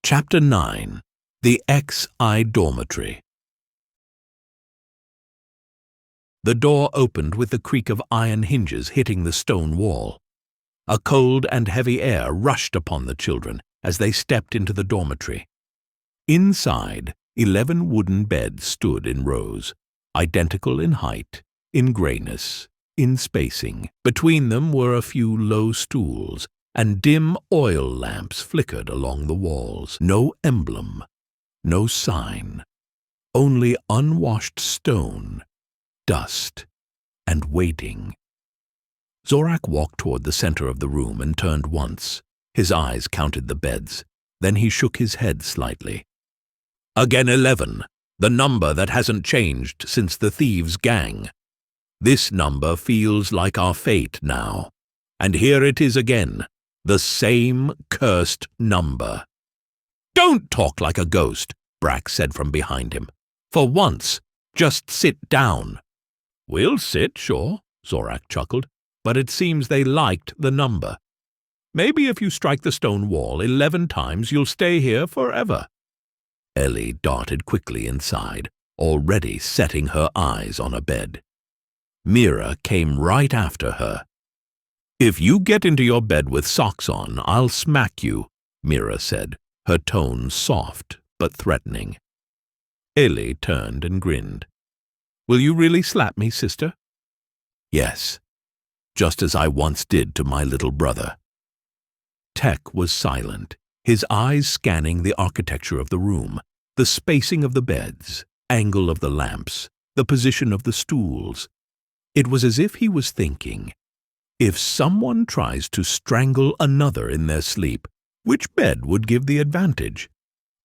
Chapter 9. The XI Dormitory. The door opened with the creak of iron hinges hitting the stone wall. A cold and heavy air rushed upon the children as they stepped into the dormitory. Inside, 11 wooden beds stood in rows, identical in height, in grayness, in spacing. Between them were a few low stools, and dim oil lamps flickered along the walls. No emblem, no sign, only unwashed stone, dust, and waiting. Zorak walked toward the center of the room and turned once. His eyes counted the beds. Then he shook his head slightly. Again 11, the number that hasn't changed since the thieves' gang. This number feels like our fate now. And here it is again, the same cursed number. Don't talk like a ghost, Brack said from behind him. For once, just sit down. We'll sit, sure, Zorak chuckled, but it seems they liked the number. Maybe if you strike the stone wall 11 times, you'll stay here forever. Ellie darted quickly inside, already setting her eyes on a bed. Mira came right after her. If you get into your bed with socks on, I'll smack you, Mira said, her tone soft but threatening. Ellie turned and grinned. Will you really slap me, sister? Yes, just as I once did to my little brother. Tech was silent, his eyes scanning the architecture of the room, the spacing of the beds, angle of the lamps, the position of the stools. It was as if he was thinking, if someone tries to strangle another in their sleep, which bed would give the advantage?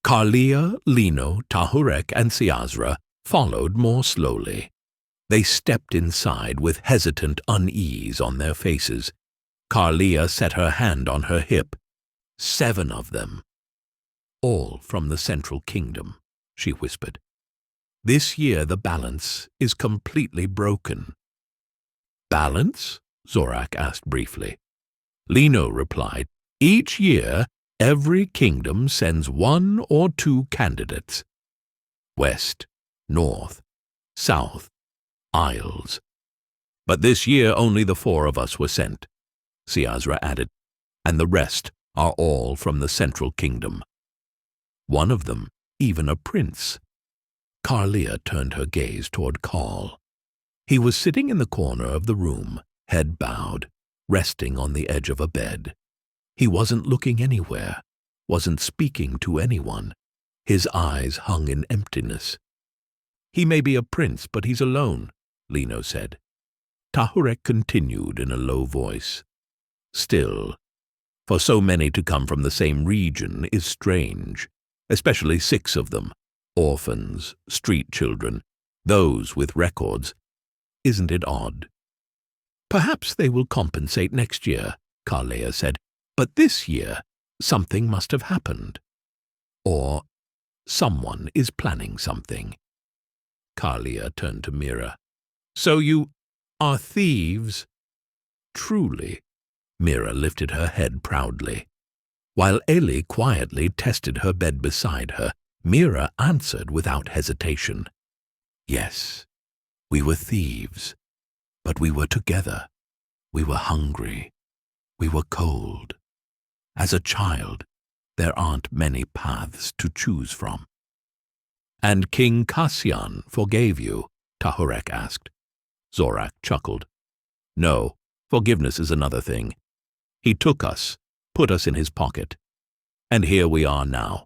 Karlia, Lino, Tahurek, and Siazra followed more slowly. They stepped inside with hesitant unease on their faces. Karlia set her hand on her hip. 7 of them. All from the Central Kingdom, she whispered. This year the balance is completely broken. Balance? Zorak asked briefly. Lino replied, each year, every kingdom sends 1 or 2 candidates. West, North, South, Isles. But this year only the 4 of us were sent, Siazra added, and the rest are all from the Central Kingdom. One of them, even a prince. Karlia turned her gaze toward Karl. He was sitting in the corner of the room, head bowed, resting on the edge of a bed. He wasn't looking anywhere, wasn't speaking to anyone. His eyes hung in emptiness. He may be a prince, but he's alone, Lino said. Tahurek continued in a low voice. Still, for so many to come from the same region is strange, especially 6 of them, orphans, street children, those with records. Isn't it odd? Perhaps they will compensate next year, Karlia said, but this year something must have happened. Or someone is planning something. Karlia turned to Mira. So you are thieves? Truly. Mira lifted her head proudly. While Ellie quietly tested her bed beside her, Mira answered without hesitation. Yes, we were thieves, but we were together. We were hungry. We were cold. As a child, there aren't many paths to choose from. And King Cassian forgave you? Tahurek asked. Zorak chuckled. No, forgiveness is another thing. He took us, put us in his pocket. And here we are now.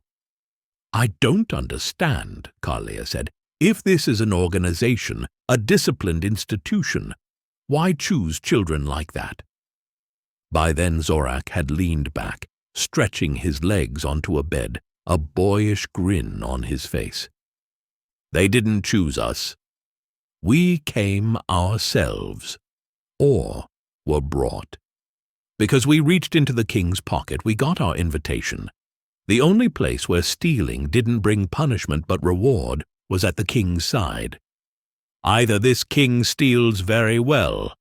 I don't understand, Karlia said. If this is an organization, a disciplined institution, why choose children like that? By then Zorak had leaned back, stretching his legs onto a bed, a boyish grin on his face. They didn't choose us. We came ourselves, or were brought. Because we reached into the king's pocket, we got our invitation. The only place where stealing didn't bring punishment but reward was at the king's side. Either this king steals very well,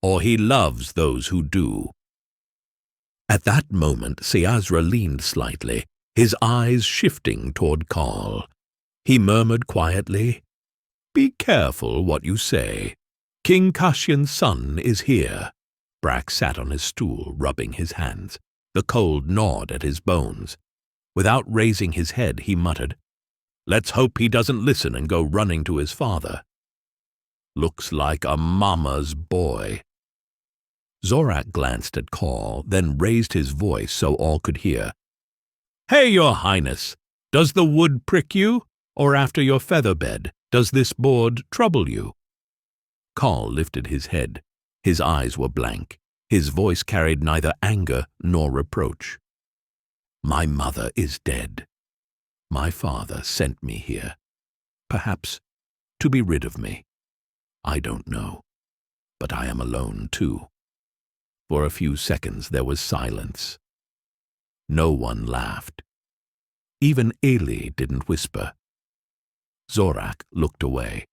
or he loves those who do. At that moment, Siazra leaned slightly, his eyes shifting toward Carl. He murmured quietly, "Be careful what you say. King Kashian's son is here." Brack sat on his stool, rubbing his hands. The cold gnawed at his bones. Without raising his head, he muttered, "Let's hope he doesn't listen and go running to his father. Looks like a mama's boy." Zorak glanced at Carl, then raised his voice so all could hear. "Hey, your highness, does the wood prick you? Or after your feather bed, does this board trouble you?" Carl lifted his head. His eyes were blank. His voice carried neither anger nor reproach. "My mother is dead. My father sent me here. Perhaps to be rid of me. I don't know. But I am alone, too." For a few seconds there was silence. No one laughed. Even Ailey didn't whisper. Zorak looked away.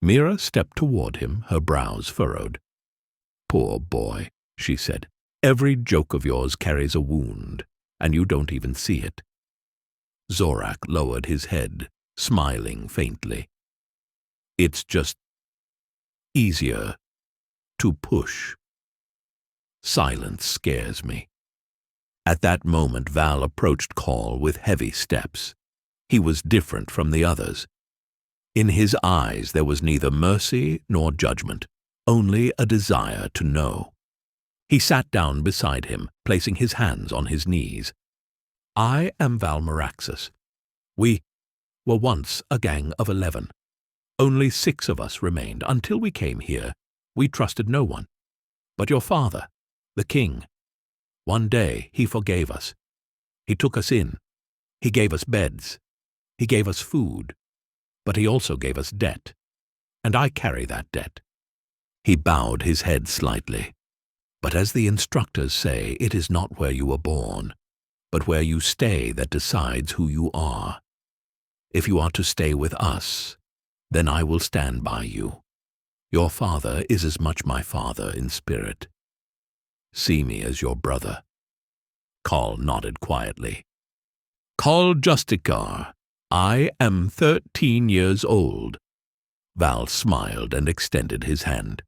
Mira stepped toward him, her brows furrowed. "Poor boy," she said. "Every joke of yours carries a wound, and you don't even see it." Zorak lowered his head, smiling faintly. "It's just easier to push. Silence scares me." At that moment Val approached Carl with heavy steps. He was different from the others. In his eyes there was neither mercy nor judgment, only a desire to know. He sat down beside him, placing his hands on his knees. "I am Val Maraxas. We were once a gang of 11. Only 6 of us remained. Until we came here, we trusted no one. But your father, the king, one day he forgave us. He took us in. He gave us beds. He gave us food. But he also gave us debt. And I carry that debt." He bowed his head slightly. "But as the instructors say, it is not where you were born, but where you stay that decides who you are. If you are to stay with us, then I will stand by you. Your father is as much my father in spirit. See me as your brother." Carl nodded quietly. "Carl Justicar, I am 13 years old." Val smiled and extended his hand.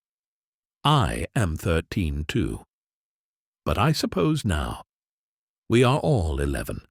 "I am 13 too. But I suppose now we are all 11.